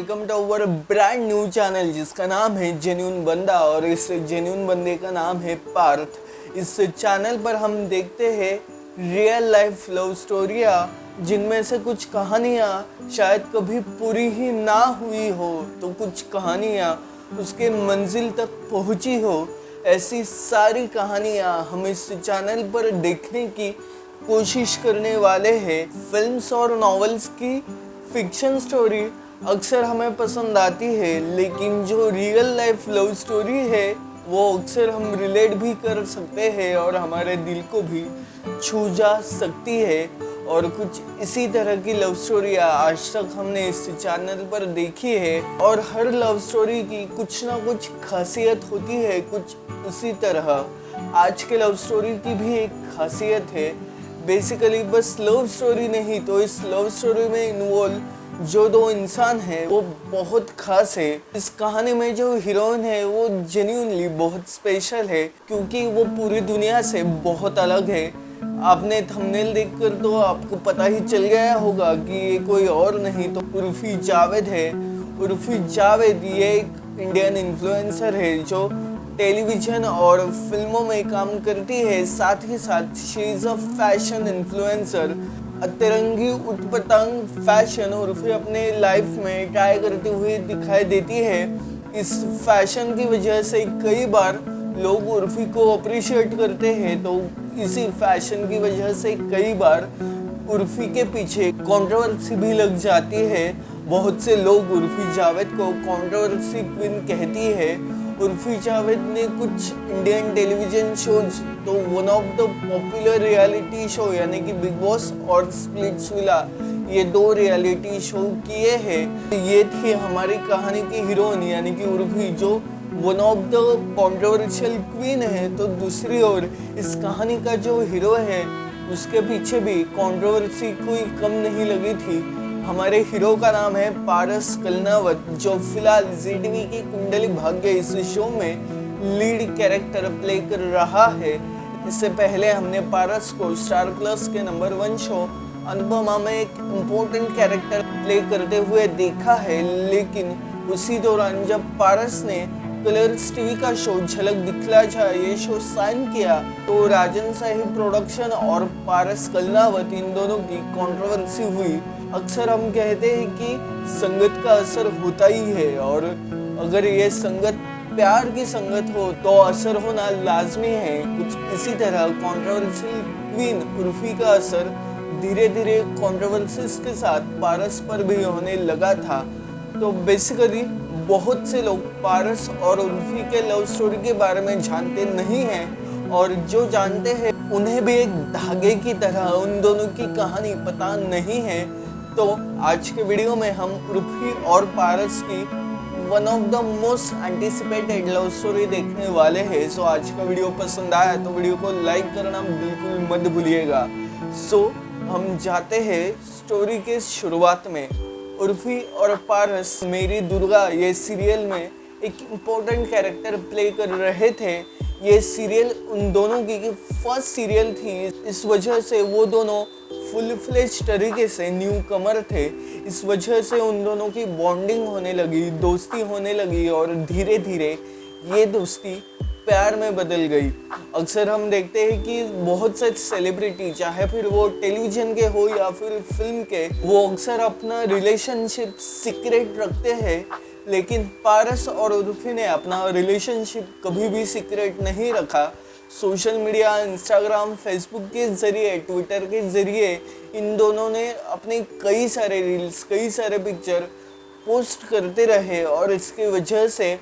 Welcome to our brand new channel जिसका नाम है जेन्युइन बंदा और इस जेन्युइन बंदे का नाम है पार्थ। इस चैनल पर हम देखते हैं रियल लाइफ लव स्टोरियाँ जिनमें से कुछ कहानियाँ शायद कभी पूरी ही ना हुई हो तो कुछ कहानियाँ उसके मंजिल तक पहुँची हो। ऐसी सारी कहानियाँ हम इस चैनल पर देखने की कोशिश करने वाले हैं। फिल्म्स और नॉवेल्स की फिक्शन स्टोरी अक्सर हमें पसंद आती है, लेकिन जो रियल लाइफ लव स्टोरी है वो अक्सर हम रिलेट भी कर सकते हैं और हमारे दिल को भी छू जा सकती है। और कुछ इसी तरह की लव स्टोरियाँ आज तक हमने इस चैनल पर देखी है और हर लव स्टोरी की कुछ ना कुछ खासियत होती है। कुछ उसी तरह आज के लव स्टोरी की भी एक खासियत है। बेसिकली बस लव स्टोरी नहीं तो इस लव स्टोरी में इन्वॉल्व जो दो इंसान हैं वो बहुत खास है। इस कहानी में जो हीरोइन है वो जेन्युइनली बहुत स्पेशल है क्योंकि वो पूरी दुनिया से बहुत अलग है। आपने थंबनेल देखकर तो आपको पता ही चल गया होगा कि ये कोई और नहीं तो उर्फी जावेद है। उर्फी जावेद ये एक इंडियन इन्फ्लुएंसर है जो टेलीविजन और फिल्मों में काम करती है। साथ ही साथ she is a fashion influencer. अतरंगी उटपटांग फैशन उर्फी अपने लाइफ में ट्राई करती हुई दिखाई देती है। इस फैशन की वजह से कई बार लोग उर्फी को अप्रिशिएट करते हैं, तो इसी फैशन की वजह से कई बार उर्फी के पीछे कंट्रोवर्सी भी लग जाती है। बहुत से लोग उर्फी जावेद को कंट्रोवर्सी क्वीन कहती है। उर्फी जावेद ने कुछ इंडियन टेलीविजन शोज तो one of the popular reality show यानी कि बिग बॉस और स्प्लिट्सविला ये दो रियलिटी शो किए हैं। ये थी हमारी कहानी की हीरोइन यानी कि उर्फी जो one of the controversial queen है। तो दूसरी ओर इस कहानी का जो हीरो है उसके पीछे भी कंट्रोवर्सी कोई कम नहीं लगी थी। हमारे हीरो का नाम है पारस कलनावत जो फिलहाल ZTV की कुंडली भाग्य इस शो में लीड कैरेक्टर प्ले कर रहा है। इससे पहले हमने पारस को स्टार प्लस के नंबर 1 शो अनुपमा में एक इम्पोर्टेंट कैरेक्टर प्ले करते हुए देखा है, लेकिन उसी दौरान जब पारस ने कलर्स टीवी का शो झलक दिखला जा ये शो साइन किया तो राजन शाही प्रोडक्शन और पारस कलनावत इन दोनों की कंट्रोवर्सी हुई। अक्सर हम कहते हैं कि संगत का असर होता ही है और अगर ये संगत प्यार की संगत हो तो असर होना लाजमी है। कुछ इसी तरह कंट्रोवर्शियल क्वीन उर्फी का असर धीरे धीरे कंट्रोवर्सीज के साथ पारस पर भी होने लगा था। तो बेसिकली बहुत से लोग पारस और उर्फी के लव स्टोरी के बारे में जानते नहीं हैं और जो जानते हैं उन्हें भी एक धागे की तरह उन दोनों की कहानी पता नहीं है। तो आज के वीडियो में हम उर्फी और पारस की one of the most anticipated love story देखने वाले हैं। सो आज का वीडियो पसंद आया तो वीडियो को लाइक करना बिल्कुल मत भूलिएगा। सो हम जाते हैं स्टोरी के शुरुआत में। उर्फी और पारस मेरी दुर्गा ये सीरियल में एक इम्पोर्टेंट कैरेक्टर प्ले कर रहे थे। ये सीरियल उन दोनों की फर्स्ट सीरियल थी, इस वजह से वो दोनों फुल फ्लेज तरीके से न्यू कमर थे। इस वजह से उन दोनों की बॉन्डिंग होने लगी, दोस्ती होने लगी और धीरे धीरे ये दोस्ती प्यार में बदल गई। अक्सर हम देखते हैं कि बहुत से सेलिब्रिटी चाहे फिर वो टेलीविजन के हो या फिर फिल्म के, वो अक्सर अपना रिलेशनशिप सीक्रेट रखते हैं, लेकिन पारस और उर्फी ने अपना रिलेशनशिप कभी भी सीक्रेट नहीं रखा। सोशल मीडिया इंस्टाग्राम फेसबुक के ज़रिए ट्विटर के ज़रिए इन दोनों ने अपने कई सारे रील्स कई सारे पिक्चर पोस्ट करते रहे और इसकी वजह से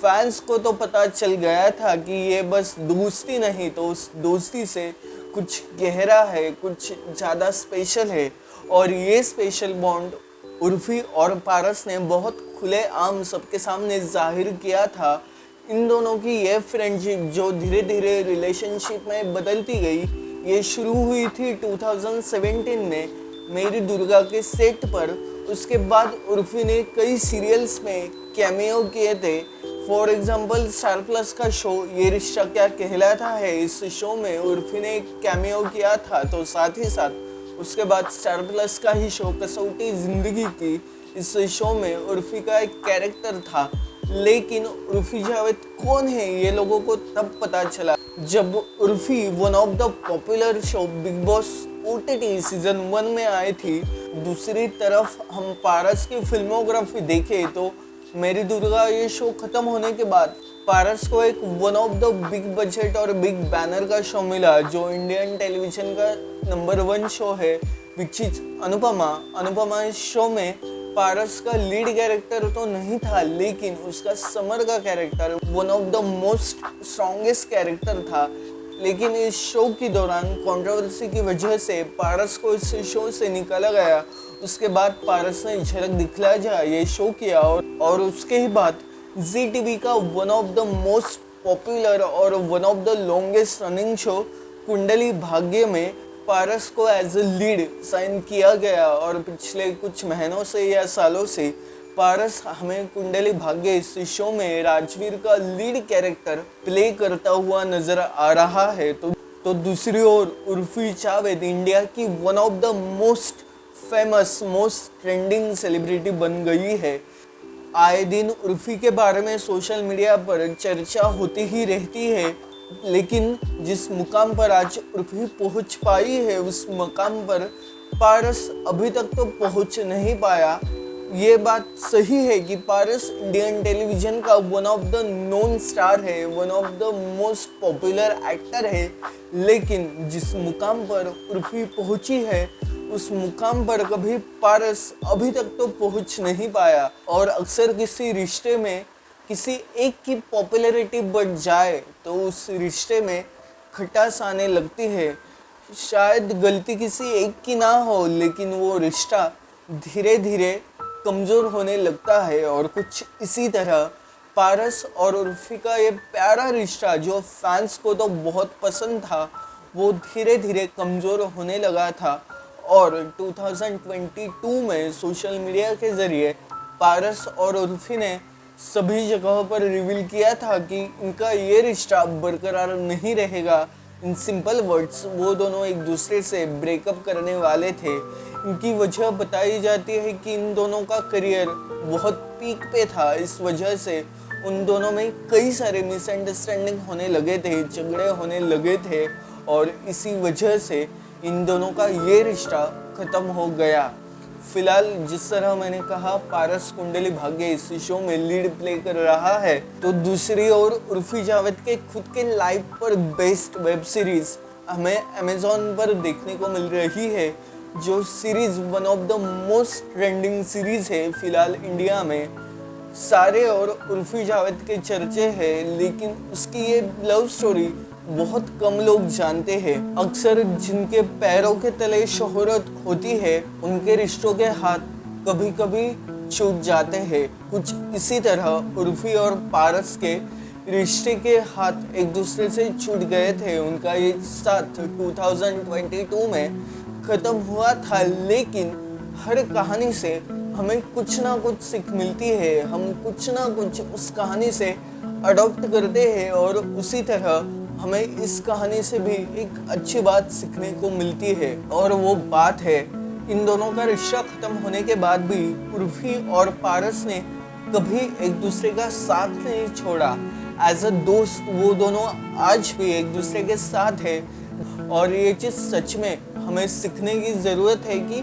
फैंस को तो पता चल गया था कि ये बस दोस्ती नहीं तो उस दोस्ती से कुछ गहरा है, कुछ ज़्यादा स्पेशल है। और ये स्पेशल बॉन्ड उर्फी और पारस ने बहुत खुले आम सबके सामने जाहिर किया था। इन दोनों की ये फ्रेंडशिप जो धीरे धीरे रिलेशनशिप में बदलती गई, ये शुरू हुई थी 2017 में मेरी दुर्गा के सेट पर। उसके बाद उर्फी ने कई सीरियल्स में कैमियो किए थे। फॉर एग्जांपल स्टार प्लस का शो ये रिश्ता क्या कहलाता है, इस शो में उर्फी ने कैमियो किया था। तो साथ ही साथ उसके बाद स्टार प्लस का ही शो कसौटी ज़िंदगी की इस शो में उर्फी का एक कैरेक्टर था, लेकिन उर्फी जावेद कौन है ये लोगों को तब पता चला जब Urfi one of the popular show big boss OTT season 1 में आई थी। दूसरी तरफ हम पारस की फिल्मोग्राफी देखें तो मेरी दुर्गा ये शो खत्म होने के बाद पारस को एक one of the big budget और बिग बैनर का शो मिला जो इंडियन टेलीविजन का नंबर 1 शो है, विच इज अनुपमा। इस शो में पारस का लीड कैरेक्टर तो नहीं था, लेकिन उसका समर का character one of the most strongest character था। लेकिन इस शो के दौरान कंट्रोवर्सी की वजह से पारस को इस शो से निकाला गया। उसके बाद पारस ने झलक दिखला जा ये शो किया और उसके ही बाद जी टीवी का one of the most popular और one of the longest running show Kundali Bhagya में पारस को एज ए लीड साइन किया गया। और पिछले कुछ महीनों से या सालों से पारस हमें कुंडली भाग्य इस शो में राजवीर का लीड कैरेक्टर प्ले करता हुआ नजर आ रहा है। तो दूसरी ओर उर्फी जावेद इंडिया की one of the most famous most trending celebrity बन गई है। आए दिन उर्फी के बारे में सोशल मीडिया पर चर्चा होती ही रहती है, लेकिन जिस मुकाम पर आज उर्फी पहुंच पाई है उस मुकाम पर पारस अभी तक तो पहुंच नहीं पाया। ये बात सही है कि पारस इंडियन टेलीविजन का one of the known star है, one of the most popular actor है, लेकिन जिस मुकाम पर उर्फी पहुंची है उस मुकाम पर कभी पारस अभी तक तो पहुंच नहीं पाया। और अक्सर किसी रिश्ते में किसी एक की पॉपुलैरिटी बढ़ जाए तो उस रिश्ते में खटास आने लगती है। शायद गलती किसी एक की ना हो, लेकिन वो रिश्ता धीरे धीरे कमज़ोर होने लगता है। और कुछ इसी तरह पारस और उर्फी का ये प्यारा रिश्ता जो फैंस को तो बहुत पसंद था वो धीरे धीरे कमज़ोर होने लगा था। और 2022 में सोशल मीडिया के ज़रिए पारस और उर्फी ने सभी जगहों पर रिवील किया था कि इनका ये रिश्ता बरकरार नहीं रहेगा। इन सिंपल वर्ड्स वो दोनों एक दूसरे से ब्रेकअप करने वाले थे। इनकी वजह बताई जाती है कि इन दोनों का करियर बहुत पीक पे था, इस वजह से उन दोनों में कई सारे मिसअंडरस्टैंडिंग होने लगे थे, झगड़े होने लगे थे और इसी वजह से इन दोनों का ये रिश्ता ख़त्म हो गया। फिलहाल जिस तरह मैंने कहा पारस कुंडली भाग्य इस शो में लीड प्ले कर रहा है, तो दूसरी ओर उर्फी जावेद के खुद के लाइफ पर बेस्ड वेब सीरीज हमें अमेज़ॉन पर देखने को मिल रही है, जो series one of the most trending series है फिलहाल इंडिया में। सारे और उर्फी जावेद के चर्चे हैं, लेकिन उसकी ये लव स्टोरी बहुत कम लोग जानते हैं। अक्सर जिनके पैरों के तले शोहरत होती है उनके रिश्तों के हाथ कभी कभी छूट जाते हैं। कुछ इसी तरह उर्फी और पारस के रिश्ते के हाथ एक दूसरे से छूट गए थे। उनका ये साथ 2022 में ख़त्म हुआ था, लेकिन हर कहानी से हमें कुछ ना कुछ सीख मिलती है। हम कुछ ना कुछ उस कहानी से अडॉप्ट करते हैं और उसी तरह हमें इस कहानी से भी एक अच्छी बात सीखने को मिलती है। और वो बात है, इन दोनों का रिश्ता ख़त्म होने के बाद भी उर्फी और पारस ने कभी एक दूसरे का साथ नहीं छोड़ा। एज अ दोस्त वो दोनों आज भी एक दूसरे के साथ है। और ये चीज़ सच में हमें सीखने की ज़रूरत है कि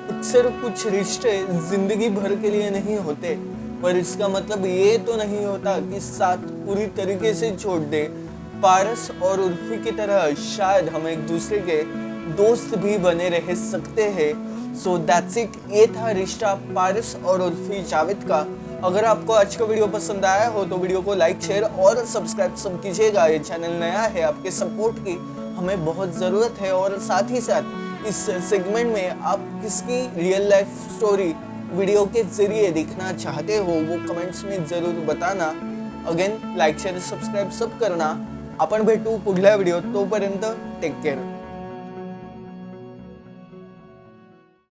अक्सर कुछ रिश्ते ज़िंदगी भर के लिए नहीं होते, पर इसका मतलब ये तो नहीं होता कि साथ पूरी तरीके से छोड़ दे। पारस और उर्फी की तरह शायद हम एक दूसरे के दोस्त भी बने रह सकते हैं। सो दैट्स इट, ये था रिश्ता पारस और उर्फी जावेद का। अगर आपको आज का वीडियो पसंद आया हो तो वीडियो को लाइक शेयर और सब्सक्राइब सब कीजिएगा। ये चैनल नया है, आपके सपोर्ट की हमें बहुत ज़रूरत है। और साथ ही साथ इस सेगमेंट में आप किसकी रियल लाइफ स्टोरी वीडियो के जरिए देखना चाहते हो वो कमेंट्स में ज़रूर बताना। अगेन लाईक शेअर सबस्क्राईब सब करना। आपण भेटू पुढल्या व्हिडिओ, तोपर्यंत टेक केअर.